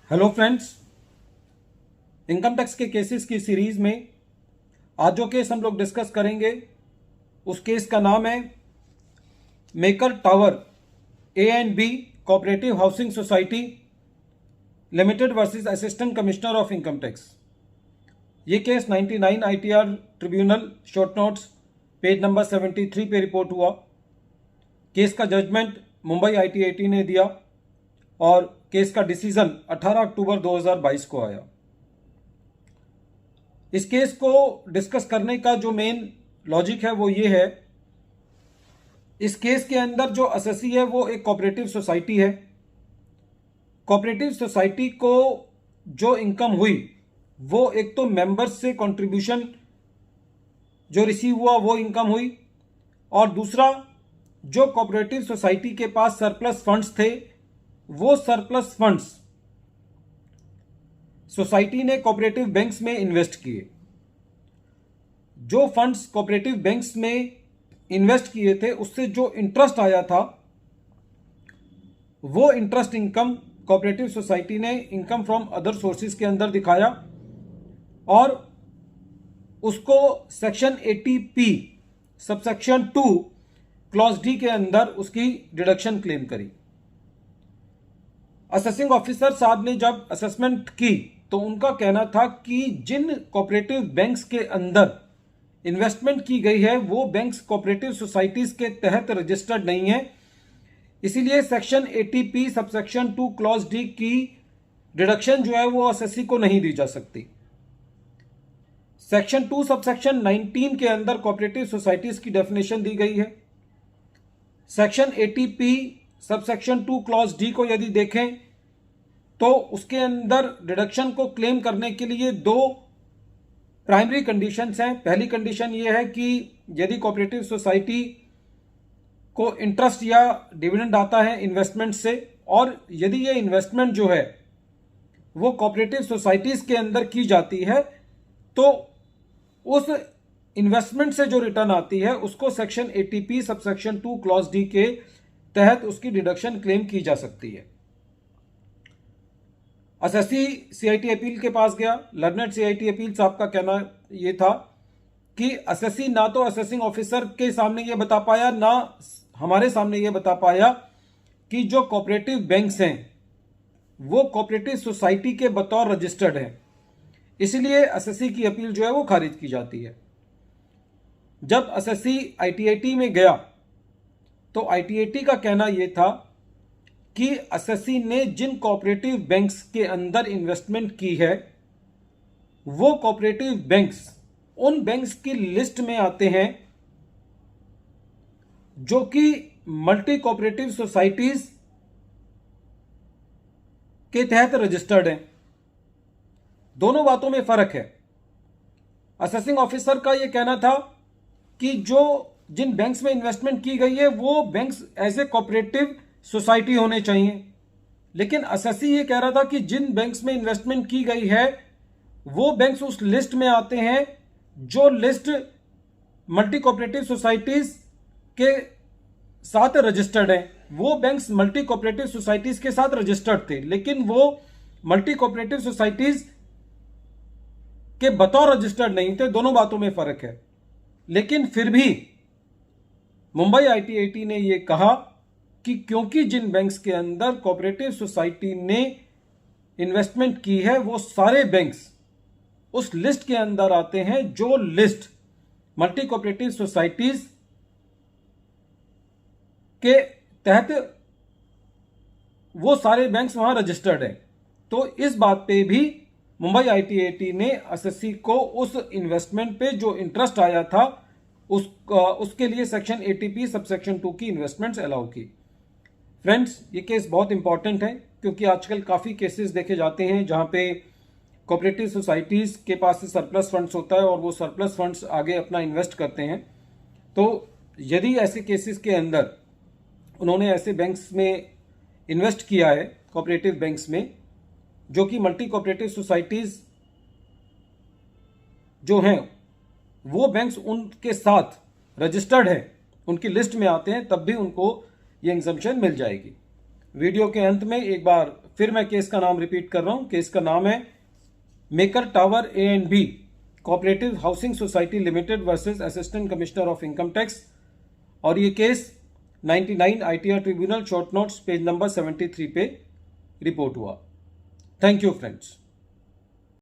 Hello friends, income tax के cases की series में आज जो केस हम लोग डिस्कस करेंगे उस केस का नाम है Maker Tower A and B cooperative housing society limited versus assistant commissioner of income tax. ये case 99 ITR tribunal short notes page number 73 पे रिपोर्ट हुआ। केस का जजमेंट मुंबई आईटीएटी ने दिया और केस का डिसीजन 18 अक्टूबर 2022 को आया। इस केस को डिस्कस करने का जो मेन लॉजिक है वो ये है, इस केस के अंदर जो असेसी है वो एक कोऑपरेटिव सोसाइटी है। कोऑपरेटिव सोसाइटी को जो इनकम हुई वो एक तो मेंबर्स से कंट्रीब्यूशन जो रिसीव हुआ वो इनकम हुई, और दूसरा जो कोऑपरेटिव सोसाइटी के पास सरप्लस फंड्स थे वो सरप्लस फंड्स सोसाइटी ने कोऑपरेटिव बैंक्स में इन्वेस्ट किए। जो फंड्स कोऑपरेटिव बैंक्स में इन्वेस्ट किए थे उससे जो इंटरेस्ट आया था वो इंटरेस्ट इनकम कोऑपरेटिव सोसाइटी ने इनकम फ्रॉम अदर सोर्सेज के अंदर दिखाया और उसको section 80P subsection 2 clause D के अंदर उसकी डिडक्शन क्लेम करी। असेसिंग ऑफिसर साहब ने जब असेसमेंट की तो उनका कहना था कि जिन कोऑपरेटिव बैंक्स के अंदर इन्वेस्टमेंट की गई है वो बैंक्स कोऑपरेटिव सोसाइटीज के तहत रजिस्टर्ड नहीं है, इसीलिए section 80P subsection 2 clause D की डिडक्शन जो है वो असेसी को नहीं दी जा सकती। सेक्शन 2 सबसेक्शन 19 के अंदर कोऑपरेटिव सोसाइटीज की डेफिनेशन दी गई है। Section 80P subsection 2 clause D को यदि देखें तो उसके अंदर डिडक्शन को क्लेम करने के लिए दो प्राइमरी कंडीशंस हैं। पहली कंडीशन ये है कि यदि कोऑपरेटिव सोसाइटी को इंटरेस्ट या डिविडेंड आता है इन्वेस्टमेंट से, और यदि ये इन्वेस्टमेंट जो है वो कोऑपरेटिव सोसाइटीज के अंदर की जाती है तो उस इन्वेस्टमेंट से जो रिटर्न आती है उसको section 80P subsection 2 clause D के तहत उसकी डिडक्शन क्लेम की जा सकती है। असेसी सीआईटी अपील के पास गया। लर्नेड सीआईटी अपील साहब का कहना यह था कि असेसी ना तो असेसिंग ऑफिसर के सामने यह बता पाया ना हमारे सामने यह बता पाया कि जो कोऑपरेटिव बैंक्स हैं वो कोऑपरेटिव सोसाइटी के बतौर रजिस्टर्ड हैं, इसलिए असेसी की अपील जो है वो खारिज की जाती है। जब असेसी आईटीएटी में गया तो आईटीएटी का कहना यह था कि असेसी ने जिन कोऑपरेटिव बैंक्स के अंदर इन्वेस्टमेंट की है वो कोऑपरेटिव बैंक्स उन बैंक्स की लिस्ट में आते हैं जो कि मल्टी कोऑपरेटिव सोसाइटीज के तहत रजिस्टर्ड हैं। दोनों बातों में फर्क है। असेसिंग ऑफिसर का यह कहना था कि जो जिन बैंक्स में इन्वेस्टमेंट की गई है वो banks as a cooperative society होने चाहिए, लेकिन असेसी ये कह रहा था कि जिन बैंक्स में इन्वेस्टमेंट की गई है वो बैंक्स उस लिस्ट में आते हैं जो लिस्ट मल्टी कोऑपरेटिव सोसाइटीज के साथ रजिस्टर्ड है। वो बैंक्स मल्टी कोऑपरेटिव सोसाइटीज के साथ रजिस्टर्ड थे, लेकिन वो मल्टी कोऑपरेटिव सोसाइटीज के बतौर रजिस्टर्ड नहीं थे। दोनों बातों में फर्क है, लेकिन फिर भी मुंबई आईटीएटी ने यह कहा कि क्योंकि जिन बैंक्स के अंदर कोऑपरेटिव सोसाइटी ने इन्वेस्टमेंट की है वो सारे बैंक्स उस लिस्ट के अंदर आते हैं जो लिस्ट मल्टी कोऑपरेटिव सोसाइटीज के तहत वो सारे बैंक्स वहां रजिस्टर्ड हैं। तो इस बात पे भी मुंबई आईटीएटी ने असेसी को उस इन्वेस्टमेंट पे जो इंटरेस्ट आया था उसके लिए सेक्शन 80P सबसेक्शन 2 की इन्वेस्टमेंट्स अलाउ की। फ्रेंड्स, ये केस बहुत इंपॉर्टेंट है क्योंकि आजकल काफ़ी केसेस देखे जाते हैं जहां पे कोऑपरेटिव सोसाइटीज़ के पास से सरप्लस फंड्स होता है और वो सरप्लस फंड्स आगे अपना इन्वेस्ट करते हैं। तो यदि ऐसे केसेस के अंदर उन्होंने ऐसे बैंक्स में इन्वेस्ट किया है, कोऑपरेटिव बैंक्स में, जो कि मल्टी कोऑपरेटिव सोसाइटीज़ जो हैं वो बैंक्स उनके साथ रजिस्टर्ड है, उनकी लिस्ट में आते हैं, तब भी उनको ये एग्जम्पशन मिल जाएगी। वीडियो के अंत में एक बार फिर मैं केस का नाम रिपीट कर रहा हूं, केस का नाम है Maker Tower A and B cooperative housing society limited versus assistant commissioner of income tax, और ये case 99 ITR tribunal short notes page number 73 पे रिपोर्ट हुआ। Thank you friends.